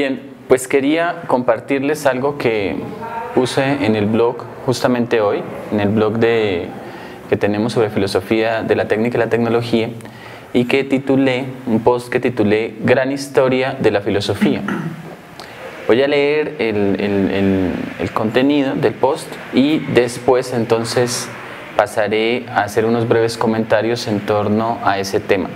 Bien, pues quería compartirles algo que puse en el blog justamente hoy, en el blog que tenemos sobre filosofía de la técnica y la tecnología, y que titulé, un post que titulé Gran historia de la filosofía. Voy a leer el contenido del post y después entonces pasaré a hacer unos breves comentarios en torno a ese tema.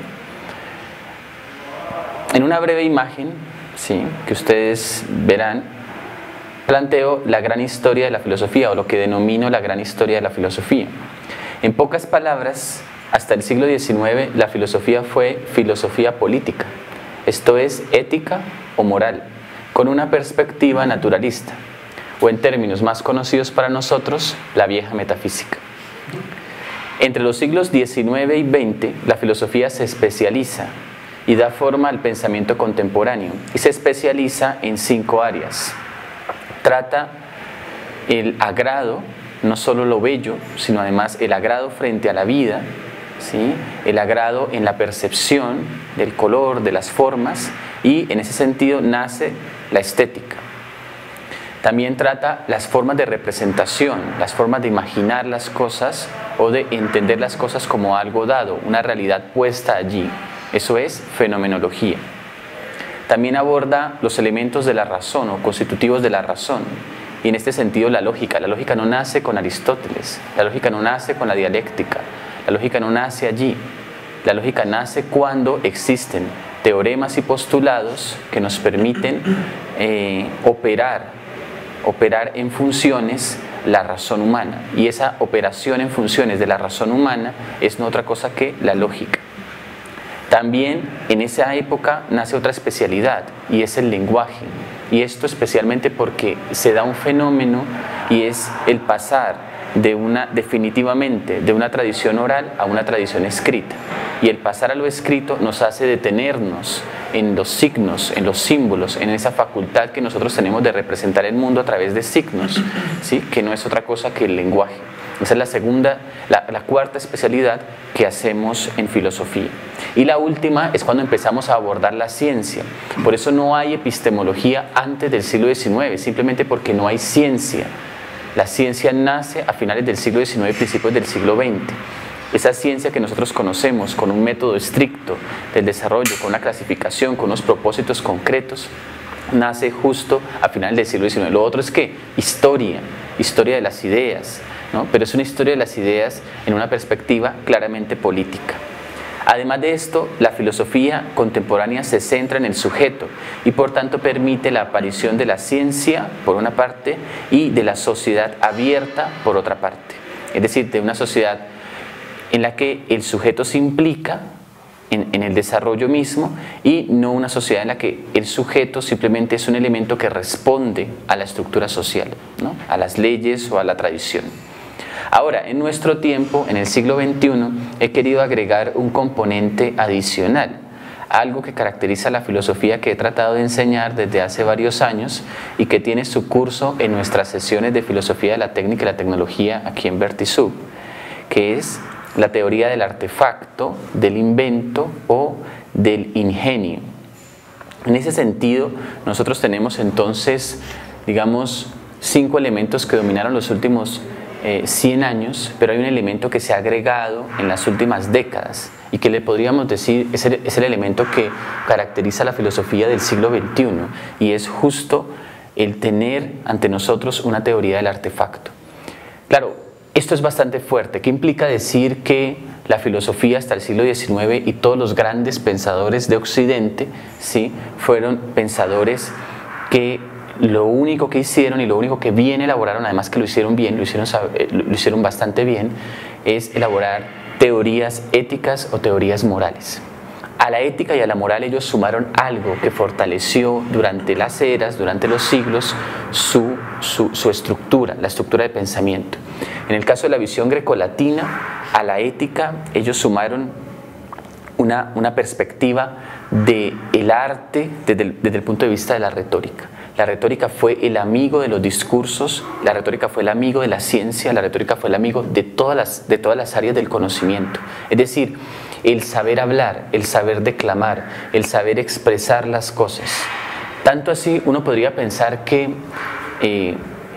En una breve imagen, sí, que ustedes verán, planteo la gran historia de la filosofía, o lo que denomino la gran historia de la filosofía. En pocas palabras, hasta el siglo XIX la filosofía fue filosofía política, esto es, ética o moral, con una perspectiva naturalista, o en términos más conocidos para nosotros, la vieja metafísica. Entre los siglos XIX y XX, la filosofía se especializa y da forma al pensamiento contemporáneo, y se especializa en 5 áreas. Trata el agrado, no solo lo bello, sino además el agrado frente a la vida, ¿sí? El agrado en la percepción del color, de las formas, y en ese sentido nace la estética. También trata las formas de representación, las formas de imaginar las cosas o de entender las cosas como algo dado, una realidad puesta allí. Eso es fenomenología. También aborda los elementos de la razón o constitutivos de la razón. Y en este sentido la lógica. La lógica no nace con Aristóteles, la lógica no nace con la dialéctica, la lógica no nace allí. La lógica nace cuando existen teoremas y postulados que nos permiten operar en funciones la razón humana. Y esa operación en funciones de la razón humana es no otra cosa que la lógica. También en esa época nace otra especialidad, y es el lenguaje. Y esto especialmente porque se da un fenómeno, y es el pasar definitivamente de una tradición oral a una tradición escrita. Y el pasar a lo escrito nos hace detenernos en los signos, en los símbolos, en esa facultad que nosotros tenemos de representar el mundo a través de signos, ¿sí? Que no es otra cosa que el lenguaje. Esa es la cuarta especialidad que hacemos en filosofía. Y la última es cuando empezamos a abordar la ciencia. Por eso no hay epistemología antes del siglo XIX, simplemente porque no hay ciencia. La ciencia nace a finales del siglo XIX y principios del siglo XX. Esa ciencia que nosotros conocemos con un método estricto del desarrollo, con una clasificación, con unos propósitos concretos, nace justo a finales del siglo XIX. Lo otro es que historia de las ideas, ¿no? Pero es una historia de las ideas en una perspectiva claramente política. Además de esto, la filosofía contemporánea se centra en el sujeto y por tanto permite la aparición de la ciencia por una parte y de la sociedad abierta por otra parte. Es decir, de una sociedad en la que el sujeto se implica en el desarrollo mismo, y no una sociedad en la que el sujeto simplemente es un elemento que responde a la estructura social, ¿no? A las leyes o a la tradición. Ahora, en nuestro tiempo, en el siglo XXI, he querido agregar un componente adicional, algo que caracteriza la filosofía que he tratado de enseñar desde hace varios años y que tiene su curso en nuestras sesiones de filosofía de la técnica y la tecnología aquí en Vertisub, que es la teoría del artefacto, del invento o del ingenio. En ese sentido, nosotros tenemos entonces, digamos, 5 elementos que dominaron los últimos 100 años, pero hay un elemento que se ha agregado en las últimas décadas y que le podríamos decir es el elemento que caracteriza la filosofía del siglo XXI, y es justo el tener ante nosotros una teoría del artefacto. Claro, esto es bastante fuerte. ¿Qué implica decir que la filosofía hasta el siglo XIX y todos los grandes pensadores de Occidente, ¿sí?, fueron pensadores que lo único que hicieron y lo único que bien elaboraron, además que lo hicieron bien, lo hicieron bastante bien, es elaborar teorías éticas o teorías morales? A la ética y a la moral ellos sumaron algo que fortaleció durante las eras, durante los siglos, su estructura, la estructura de pensamiento. En el caso de la visión grecolatina, a la ética ellos sumaron una perspectiva del arte desde el punto de vista de la retórica. La retórica fue el amigo de los discursos, la retórica fue el amigo de la ciencia, la retórica fue el amigo de todas las áreas del conocimiento. Es decir, el saber hablar, el saber declamar, el saber expresar las cosas, Tanto así, uno podría pensar que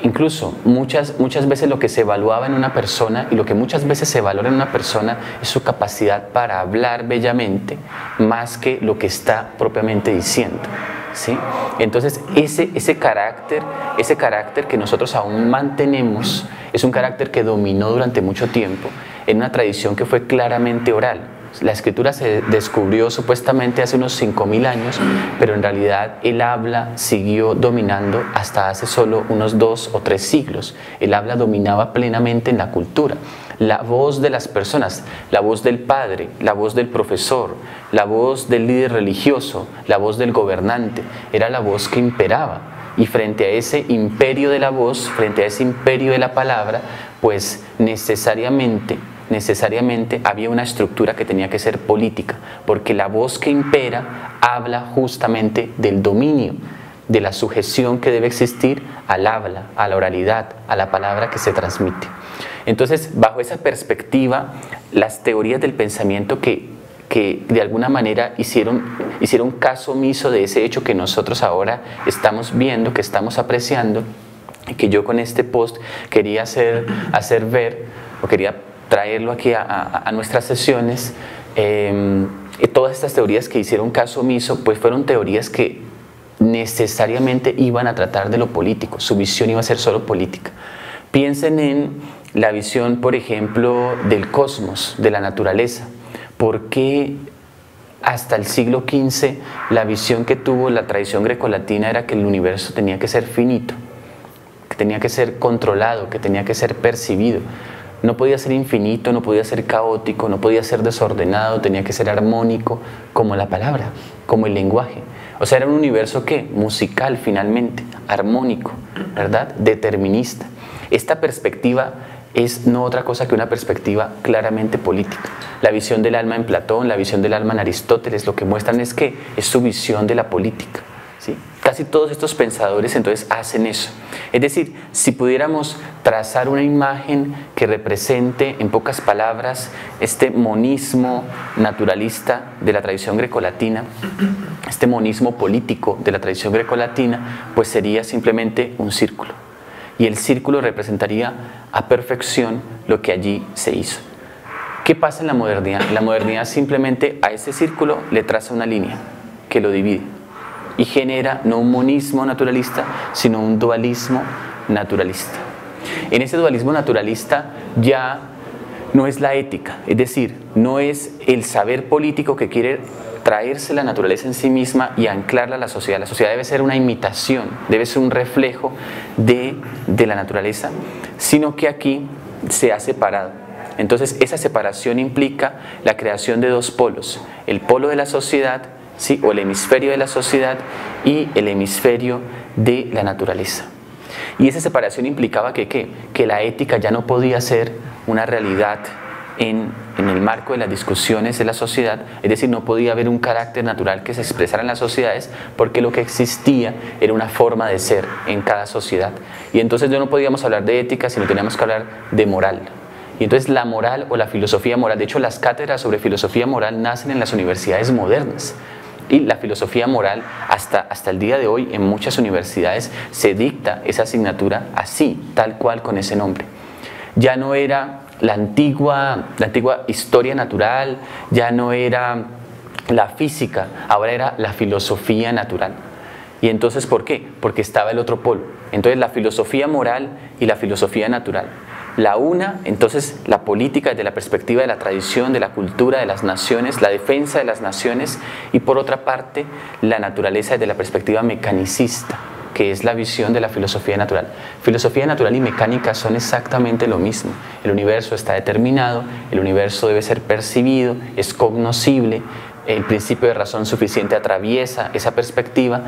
incluso muchas veces lo que se evaluaba en una persona y lo que muchas veces se valora en una persona es su capacidad para hablar bellamente más que lo que está propiamente diciendo, ¿sí? Entonces ese carácter que nosotros aún mantenemos es un carácter que dominó durante mucho tiempo en una tradición que fue claramente oral. La escritura se descubrió supuestamente hace unos 5000 años, pero en realidad el habla siguió dominando hasta hace solo unos 2 o 3 siglos. El habla dominaba plenamente en la cultura. La voz de las personas, la voz del padre, la voz del profesor, la voz del líder religioso, la voz del gobernante, era la voz que imperaba. Y frente a ese imperio de la voz, frente a ese imperio de la palabra, pues necesariamente había una estructura que tenía que ser política, porque la voz que impera habla justamente del dominio, de la sujeción que debe existir al habla, a la oralidad, a la palabra que se transmite. Entonces, bajo esa perspectiva, las teorías del pensamiento que de alguna manera hicieron caso omiso de ese hecho que nosotros ahora estamos viendo, que estamos apreciando, y que yo con este post quería hacer ver, o quería traerlo aquí a nuestras sesiones. Todas estas teorías que hicieron caso omiso, pues fueron teorías que necesariamente iban a tratar de lo político, su visión iba a ser solo política. Piensen en la visión, por ejemplo, del cosmos, de la naturaleza. ¿Por qué hasta el siglo XV la visión que tuvo la tradición grecolatina era que el universo tenía que ser finito, que tenía que ser controlado, que tenía que ser percibido? No podía ser infinito, no podía ser caótico, no podía ser desordenado, tenía que ser armónico, como la palabra, como el lenguaje. O sea, era un universo ¿qué? Musical finalmente, armónico, ¿verdad? Determinista. Esta perspectiva es no otra cosa que una perspectiva claramente política. La visión del alma en Platón, la visión del alma en Aristóteles, lo que muestran es que es su visión de la política, ¿sí? Casi todos estos pensadores entonces hacen eso. Es decir, si pudiéramos trazar una imagen que represente en pocas palabras este monismo naturalista de la tradición grecolatina, este monismo político de la tradición grecolatina, pues sería simplemente un círculo. Y el círculo representaría a perfección lo que allí se hizo. ¿Qué pasa en la modernidad? La modernidad simplemente a ese círculo le traza una línea que lo divide y genera no un monismo naturalista, sino un dualismo naturalista. En ese dualismo naturalista ya no es la ética, es decir, no es el saber político que quiere traerse la naturaleza en sí misma y anclarla a la sociedad. La sociedad debe ser una imitación, debe ser un reflejo de la naturaleza, sino que aquí se ha separado. Entonces esa separación implica la creación de dos polos, el polo de la sociedad, ¿sí? O el hemisferio de la sociedad y el hemisferio de la naturaleza. Y esa separación implicaba que la ética ya no podía ser una realidad en el marco de las discusiones de la sociedad, es decir, no podía haber un carácter natural que se expresara en las sociedades, porque lo que existía era una forma de ser en cada sociedad. Y entonces no podíamos hablar de ética, sino teníamos que hablar de moral. Y entonces la moral o la filosofía moral, de hecho las cátedras sobre filosofía moral nacen en las universidades modernas. Y la filosofía moral hasta el día de hoy en muchas universidades se dicta esa asignatura así, tal cual, con ese nombre. Ya no era la antigua historia natural, ya no era la física, ahora era la filosofía natural. ¿Y entonces por qué? Porque estaba el otro polo. Entonces la filosofía moral y la filosofía natural. La una, entonces, la política desde la perspectiva de la tradición, de la cultura, de las naciones, la defensa de las naciones, y por otra parte, la naturaleza desde la perspectiva mecanicista, que es la visión de la filosofía natural. Filosofía natural y mecánica son exactamente lo mismo. El universo está determinado, el universo debe ser percibido, es cognoscible, el principio de razón suficiente atraviesa esa perspectiva.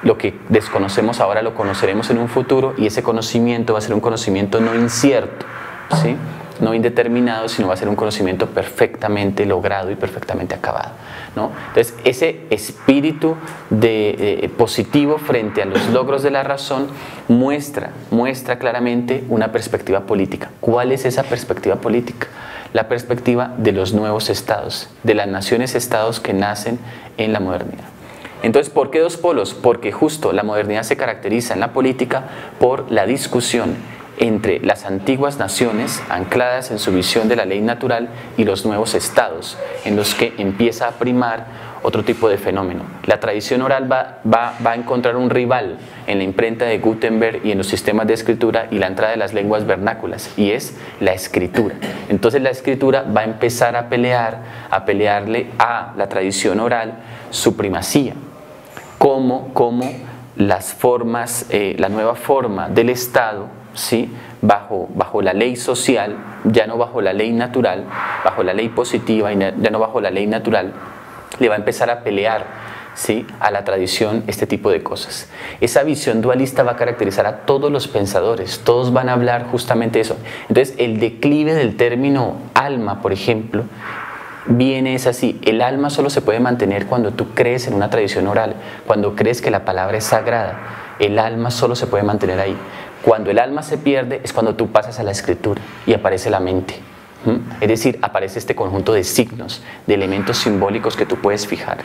Lo que desconocemos ahora lo conoceremos en un futuro, y ese conocimiento va a ser un conocimiento no incierto, ¿sí? No indeterminado, sino va a ser un conocimiento perfectamente logrado y perfectamente acabado, ¿no? Entonces ese espíritu positivo frente a los logros de la razón muestra claramente una perspectiva política. ¿Cuál es esa perspectiva política? La perspectiva de los nuevos estados, de las naciones-estados que nacen en la modernidad. Entonces, ¿por qué dos polos? Porque justo la modernidad se caracteriza en la política por la discusión entre las antiguas naciones ancladas en su visión de la ley natural y los nuevos estados, en los que empieza a primar otro tipo de fenómeno. La tradición oral va a encontrar un rival en la imprenta de Gutenberg y en los sistemas de escritura y la entrada de las lenguas vernáculas, y es la escritura. Entonces la escritura va a empezar a pelearle a la tradición oral su primacía, como las formas, la nueva forma del Estado, ¿sí? bajo la ley social, ya no bajo la ley natural, bajo la ley positiva y ya no bajo la ley natural, le va a empezar a pelear, ¿sí? a la tradición este tipo de cosas. Esa visión dualista va a caracterizar a todos los pensadores, todos van a hablar justamente eso. Entonces el declive del término alma, por ejemplo, es así: el alma solo se puede mantener cuando tú crees en una tradición oral, cuando crees que la palabra es sagrada. El alma solo se puede mantener ahí. Cuando el alma se pierde es cuando tú pasas a la escritura y aparece la mente. Es decir, aparece este conjunto de signos, de elementos simbólicos que tú puedes fijar.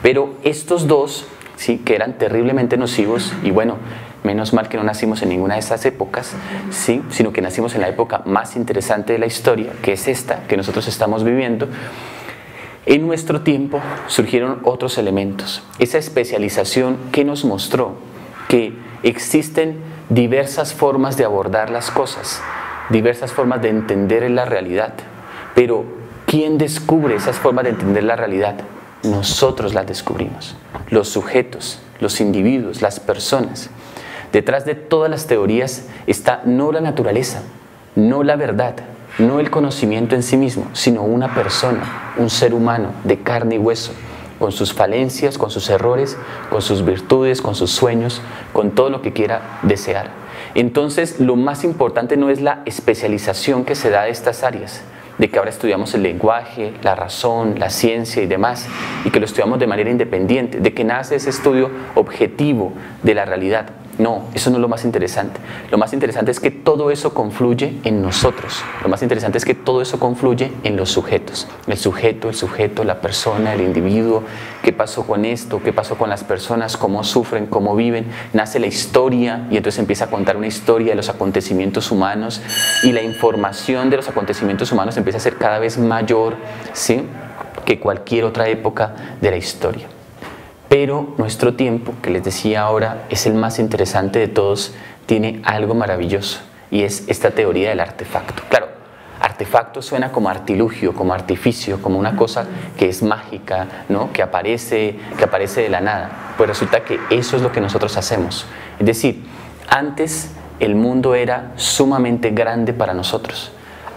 Pero estos dos, ¿sí? que eran terriblemente nocivos, y bueno, menos mal que no nacimos en ninguna de estas épocas, ¿sí? sino que nacimos en la época más interesante de la historia, que es esta que nosotros estamos viviendo. En nuestro tiempo surgieron otros elementos. Esa especialización que nos mostró que existen diversas formas de abordar las cosas, diversas formas de entender la realidad. Pero ¿quién descubre esas formas de entender la realidad? Nosotros las descubrimos, los sujetos, los individuos, las personas. Detrás de todas las teorías está no la naturaleza, no la verdad, no el conocimiento en sí mismo, sino una persona, un ser humano de carne y hueso, con sus falencias, con sus errores, con sus virtudes, con sus sueños, con todo lo que quiera desear. Entonces, lo más importante no es la especialización que se da de estas áreas, de que ahora estudiamos el lenguaje, la razón, la ciencia y demás, y que lo estudiamos de manera independiente, de que nace ese estudio objetivo de la realidad. No, eso no es lo más interesante. Lo más interesante es que todo eso confluye en nosotros. Lo más interesante es que todo eso confluye en los sujetos. El sujeto, la persona, el individuo. ¿Qué pasó con esto? ¿Qué pasó con las personas? ¿Cómo sufren? ¿Cómo viven? Nace la historia y entonces empieza a contar una historia de los acontecimientos humanos, y la información de los acontecimientos humanos empieza a ser cada vez mayor, ¿sí? que cualquier otra época de la historia. Pero nuestro tiempo, que les decía ahora, es el más interesante de todos, tiene algo maravilloso, y es esta teoría del artefacto. Claro, artefacto suena como artilugio, como artificio, como una cosa que es mágica, ¿no? que aparece de la nada. Pues resulta que eso es lo que nosotros hacemos. Es decir, antes el mundo era sumamente grande para nosotros.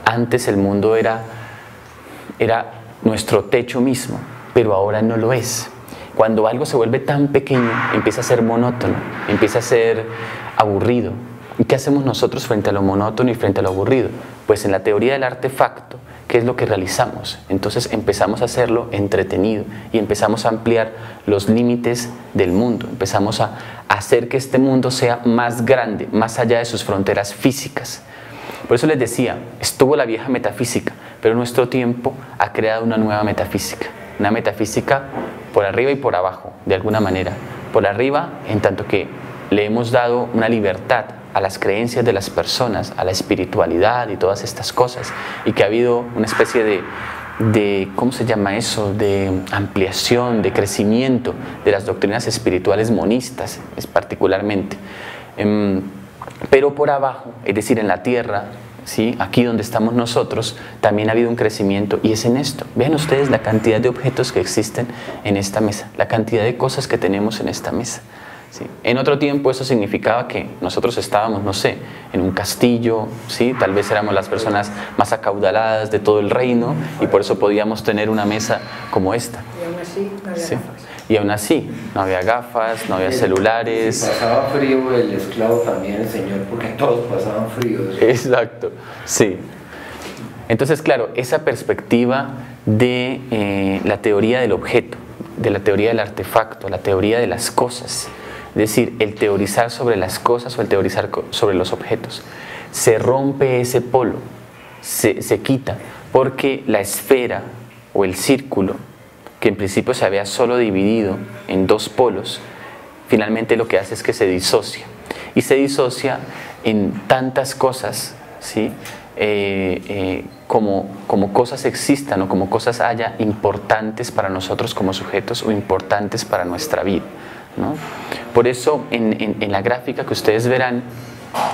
Antes el mundo era nuestro techo mismo, pero ahora no lo es. Cuando algo se vuelve tan pequeño, empieza a ser monótono, empieza a ser aburrido. ¿Y qué hacemos nosotros frente a lo monótono y frente a lo aburrido? Pues en la teoría del artefacto, ¿qué es lo que realizamos? Entonces empezamos a hacerlo entretenido y empezamos a ampliar los límites del mundo. Empezamos a hacer que este mundo sea más grande, más allá de sus fronteras físicas. Por eso les decía, estuvo la vieja metafísica, pero nuestro tiempo ha creado una nueva metafísica. Una metafísica por arriba y por abajo, de alguna manera. Por arriba, en tanto que le hemos dado una libertad a las creencias de las personas, a la espiritualidad y todas estas cosas, y que ha habido una especie de ¿cómo se llama eso?, de ampliación, de crecimiento de las doctrinas espirituales monistas, particularmente. Pero por abajo, es decir, en la tierra, ¿sí? Aquí donde estamos nosotros, también ha habido un crecimiento, y es en esto. Vean ustedes la cantidad de objetos que existen en esta mesa, la cantidad de cosas que tenemos en esta mesa, ¿sí? En otro tiempo eso significaba que nosotros estábamos, no sé, en un castillo, ¿sí? Tal vez éramos las personas más acaudaladas de todo el reino, y por eso podíamos tener una mesa como esta. Y aún así no había ¿Sí? gafas. Y aún así, no había gafas, no había celulares. Si pasaba frío el esclavo también, el señor, porque todos pasaban frío. Exacto, sí. Entonces, claro, esa perspectiva de la teoría del objeto, de la teoría del artefacto, la teoría de las cosas, es decir, el teorizar sobre las cosas o el teorizar sobre los objetos, se rompe ese polo, se quita, porque la esfera o el círculo, que en principio se había solo dividido en dos polos, finalmente lo que hace es que se disocia. Y se disocia en tantas cosas, ¿sí? Como cosas existan o como cosas haya importantes para nosotros como sujetos o importantes para nuestra vida, ¿no? Por eso en la gráfica que ustedes verán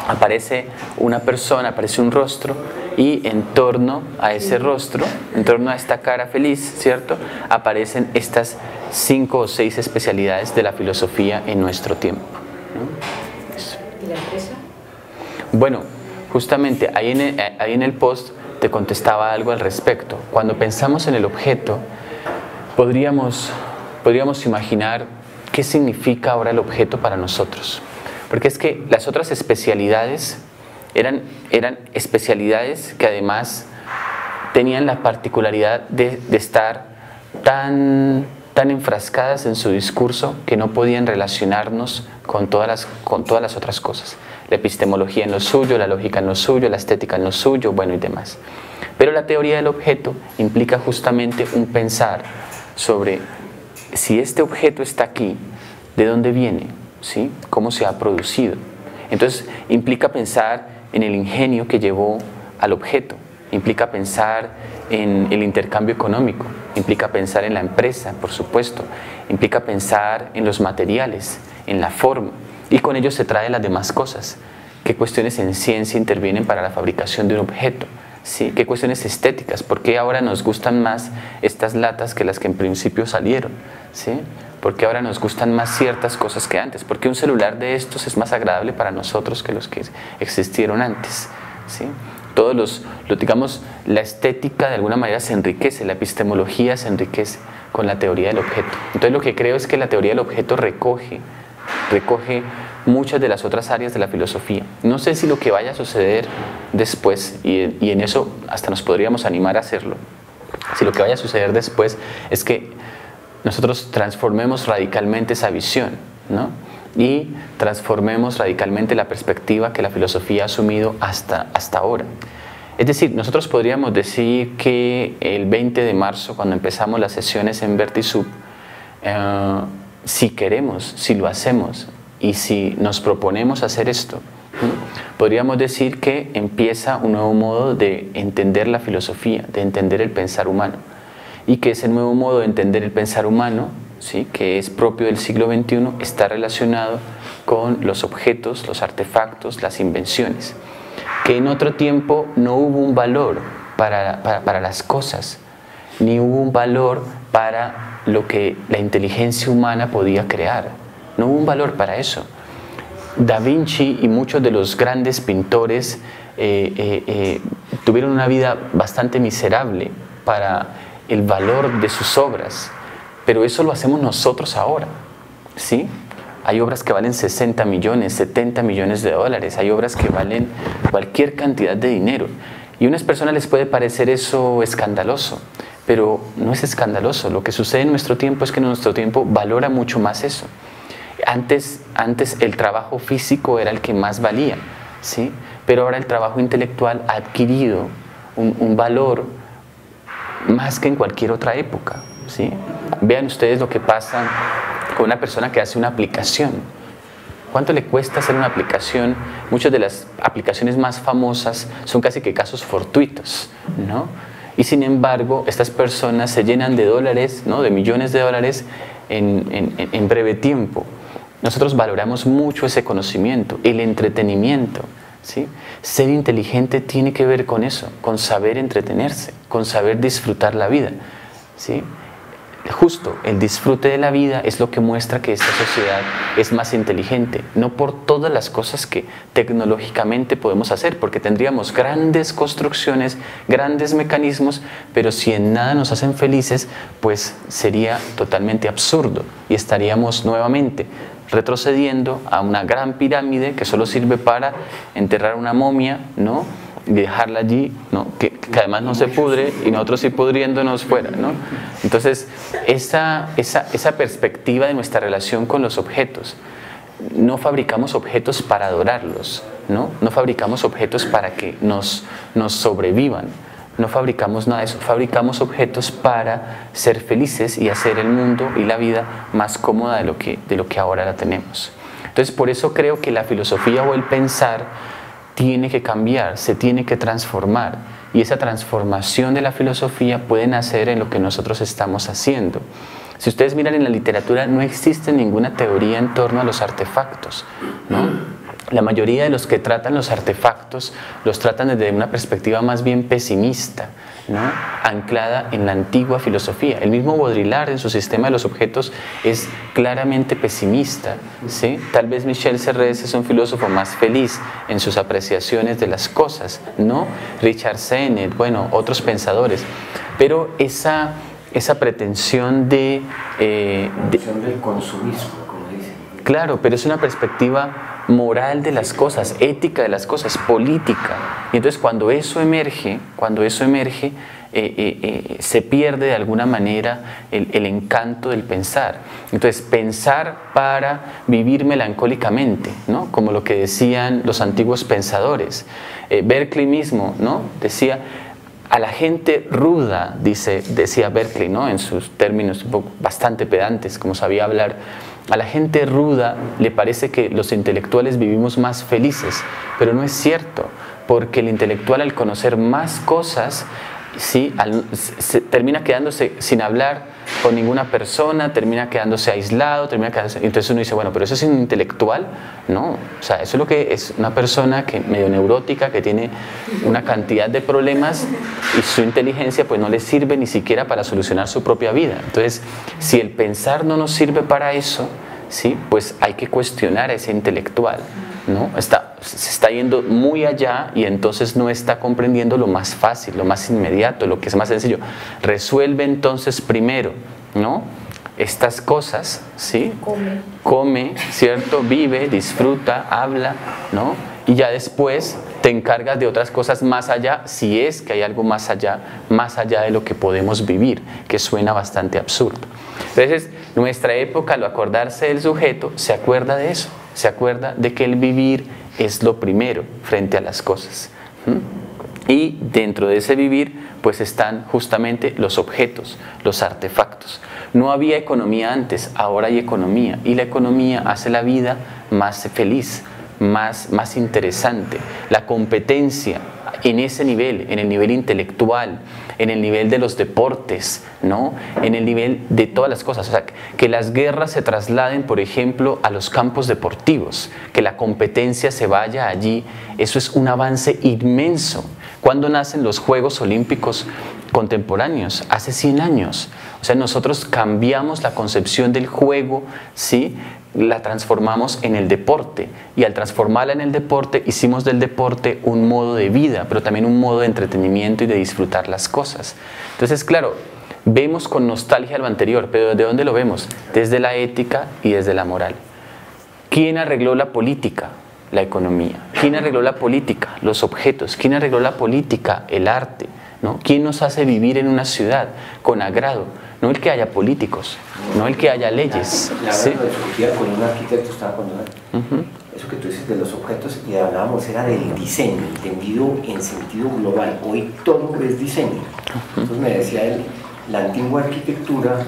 aparece una persona, aparece un rostro y en torno a ese rostro, en torno a esta cara feliz, ¿cierto? Aparecen estas 5 o 6 especialidades de la filosofía en nuestro tiempo, ¿no? Eso. ¿Y la empresa? Bueno, justamente ahí en el post te contestaba algo al respecto. Cuando pensamos en el objeto, podríamos imaginar qué significa ahora el objeto para nosotros. Porque es que las otras especialidades eran especialidades que además tenían la particularidad de estar tan enfrascadas en su discurso que no podían relacionarnos con todas las otras cosas. La epistemología en lo suyo, la lógica en lo suyo, la estética en lo suyo, bueno y demás. Pero la teoría del objeto implica justamente un pensar sobre si este objeto está aquí, ¿de dónde viene? ¿Sí? ¿Cómo se ha producido? Entonces implica pensar en el ingenio que llevó al objeto, implica pensar en el intercambio económico, implica pensar en la empresa, por supuesto, implica pensar en los materiales, en la forma, y con ello se trae las demás cosas. ¿Qué cuestiones en ciencia intervienen para la fabricación de un objeto? ¿Sí? ¿Qué cuestiones estéticas? ¿Por qué ahora nos gustan más estas latas que las que en principio salieron? ¿Sí? ¿Por qué ahora nos gustan más ciertas cosas que antes? ¿Por qué un celular de estos es más agradable para nosotros que los que existieron antes? ¿Sí? Digamos, la estética de alguna manera se enriquece, la epistemología se enriquece con la teoría del objeto. Entonces lo que creo es que la teoría del objeto recoge muchas de las otras áreas de la filosofía. No sé si lo que vaya a suceder después, y en eso hasta nos podríamos animar a hacerlo, si lo que vaya a suceder después es que nosotros transformemos radicalmente esa visión, ¿no? Y transformemos radicalmente la perspectiva que la filosofía ha asumido hasta ahora. Es decir, nosotros podríamos decir que el 20 de marzo, cuando empezamos las sesiones en Vertisub, si queremos, si lo hacemos y si nos proponemos hacer esto, podríamos decir que empieza un nuevo modo de entender la filosofía, de entender el pensar humano. Y que ese nuevo modo de entender el pensar humano, ¿sí?, que es propio del siglo XXI, está relacionado con los objetos, los artefactos, las invenciones. Que en otro tiempo no hubo un valor para las cosas, ni hubo un valor para lo que la inteligencia humana podía crear. No hubo un valor para eso. Da Vinci y muchos de los grandes pintores tuvieron una vida bastante miserable para el valor de sus obras, pero eso lo hacemos nosotros ahora, ¿sí? Hay obras que valen 60 millones, 70 millones de dólares, hay obras que valen cualquier cantidad de dinero, y a unas personas les puede parecer eso escandaloso, pero no es escandaloso. Lo que sucede en nuestro tiempo es que en nuestro tiempo valora mucho más eso. Antes el trabajo físico era el que más valía, ¿sí? Pero ahora el trabajo intelectual ha adquirido un valor más que en cualquier otra época, ¿sí? Vean ustedes lo que pasa con una persona que hace una aplicación. ¿Cuánto le cuesta hacer una aplicación? Muchas de las aplicaciones más famosas son casi que casos fortuitos, ¿no? Y sin embargo, estas personas se llenan de dólares, ¿no?, de millones de dólares en breve tiempo. Nosotros valoramos mucho ese conocimiento, el entretenimiento, ¿sí? Ser inteligente tiene que ver con eso, con saber entretenerse, con saber disfrutar la vida, ¿sí? Justo el disfrute de la vida es lo que muestra que esta sociedad es más inteligente, no por todas las cosas que tecnológicamente podemos hacer, porque tendríamos grandes construcciones, grandes mecanismos, pero si en nada nos hacen felices, pues sería totalmente absurdo y estaríamos nuevamente retrocediendo a una gran pirámide que solo sirve para enterrar una momia, ¿no?, y dejarla allí, ¿no?, que además no se pudre y nosotros sí pudriéndonos fuera, ¿no? Entonces, esa perspectiva de nuestra relación con los objetos, no fabricamos objetos para adorarlos, ¿no? No fabricamos objetos para que nos sobrevivan, no fabricamos nada de eso, fabricamos objetos para ser felices y hacer el mundo y la vida más cómoda de lo que ahora la tenemos. Entonces, por eso creo que la filosofía o el pensar tiene que cambiar, se tiene que transformar, y esa transformación de la filosofía puede nacer en lo que nosotros estamos haciendo. Si ustedes miran en la literatura, no existe ninguna teoría en torno a los artefactos, ¿no? La mayoría de los que tratan los artefactos los tratan desde una perspectiva más bien pesimista, ¿no? Anclada en la antigua filosofía. El mismo Baudrillard en su sistema de los objetos es claramente pesimista, ¿sí? Tal vez Michel Serres es un filósofo más feliz en sus apreciaciones de las cosas, ¿no? Richard Sennett, bueno, otros pensadores, pero esa pretensión del consumismo, como dicen. Claro, pero es una perspectiva moral de las cosas, ética de las cosas, política. Y entonces cuando eso emerge, se pierde de alguna manera el encanto del pensar. Entonces, pensar para vivir melancólicamente, ¿no? Como lo que decían los antiguos pensadores. Berkeley mismo, ¿no? Decía, a la gente ruda, decía Berkeley, ¿no? En sus términos bastante pedantes, como sabía hablar, a la gente ruda le parece que los intelectuales vivimos más felices, pero no es cierto, porque el intelectual, al conocer más cosas, ¿sí? Se termina quedándose sin hablar con ninguna persona, termina quedándose aislado, entonces uno dice, bueno, pero eso es un intelectual. No, o sea, eso es lo que es una persona medio neurótica, que tiene una cantidad de problemas y su inteligencia pues no le sirve ni siquiera para solucionar su propia vida. Entonces, si el pensar no nos sirve para eso, ¿sí? Pues hay que cuestionar a ese intelectual, ¿no? Se está yendo muy allá y entonces no está comprendiendo lo más fácil, lo más inmediato, lo que es más sencillo. Resuelve entonces primero, ¿no? Estas cosas, ¿sí? Come, ¿cierto? Vive, disfruta, habla, ¿no? Y ya después te encargas de otras cosas más allá, si es que hay algo más allá de lo que podemos vivir, que suena bastante absurdo. Entonces, nuestra época, al acordarse del sujeto, se acuerda de eso, se acuerda de que el vivir es lo primero frente a las cosas. Y dentro de ese vivir, pues están justamente los objetos, los artefactos. No había economía antes, ahora hay economía, y la economía hace la vida más feliz, más interesante. La competencia en ese nivel, en el nivel intelectual, en el nivel de los deportes, ¿no? En el nivel de todas las cosas. O sea, que las guerras se trasladen, por ejemplo, a los campos deportivos, que la competencia se vaya allí, eso es un avance inmenso. ¿Cuándo nacen los Juegos Olímpicos contemporáneos? Hace 100 años. O sea, nosotros cambiamos la concepción del juego, ¿sí? La transformamos en el deporte, y al transformarla en el deporte hicimos del deporte un modo de vida, pero también un modo de entretenimiento y de disfrutar las cosas. Entonces, claro, vemos con nostalgia lo anterior, pero ¿de dónde lo vemos? Desde la ética y desde la moral. ¿Quién arregló la política? La economía. ¿Quién arregló la política? Los objetos. ¿Quién arregló la política? El arte, ¿no? ¿Quién nos hace vivir en una ciudad con agrado? No el que haya políticos, no el que haya leyes. ¿Sí? Lo discutía con un arquitecto, estaba con eso que tú dices de los objetos, y hablábamos era del diseño, entendido en sentido global. Hoy todo es diseño. Entonces me decía él, la antigua arquitectura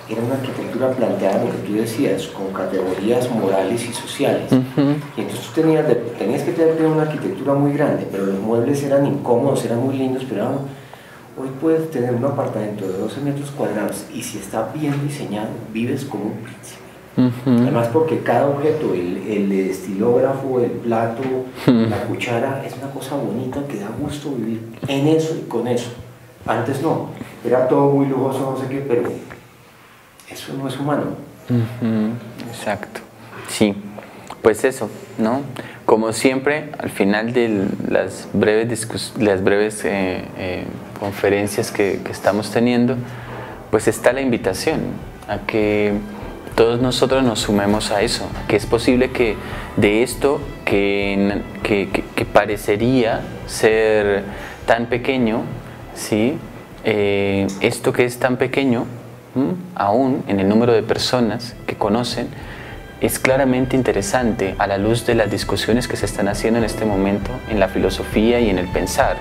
era una arquitectura planteada, lo que tú decías, con categorías morales y sociales. Y entonces tú tenías que tener una arquitectura muy grande, pero los muebles eran incómodos, eran muy lindos, pero hoy puedes tener un apartamento de 12 metros cuadrados y si está bien diseñado, vives como un príncipe. Además, porque cada objeto, el estilógrafo, el plato, la cuchara, es una cosa bonita que da gusto vivir en eso y con eso. Antes no, era todo muy lujoso, no sé qué, pero eso no es humano. Exacto. Sí, pues eso, ¿no? Como siempre, al final de las breves conferencias que estamos teniendo, pues está la invitación a que todos nosotros nos sumemos a eso, que es posible que de esto que parecería ser tan pequeño, ¿sí? Esto que es tan pequeño, aún en el número de personas que conocen, es claramente interesante a la luz de las discusiones que se están haciendo en este momento en la filosofía y en el pensar.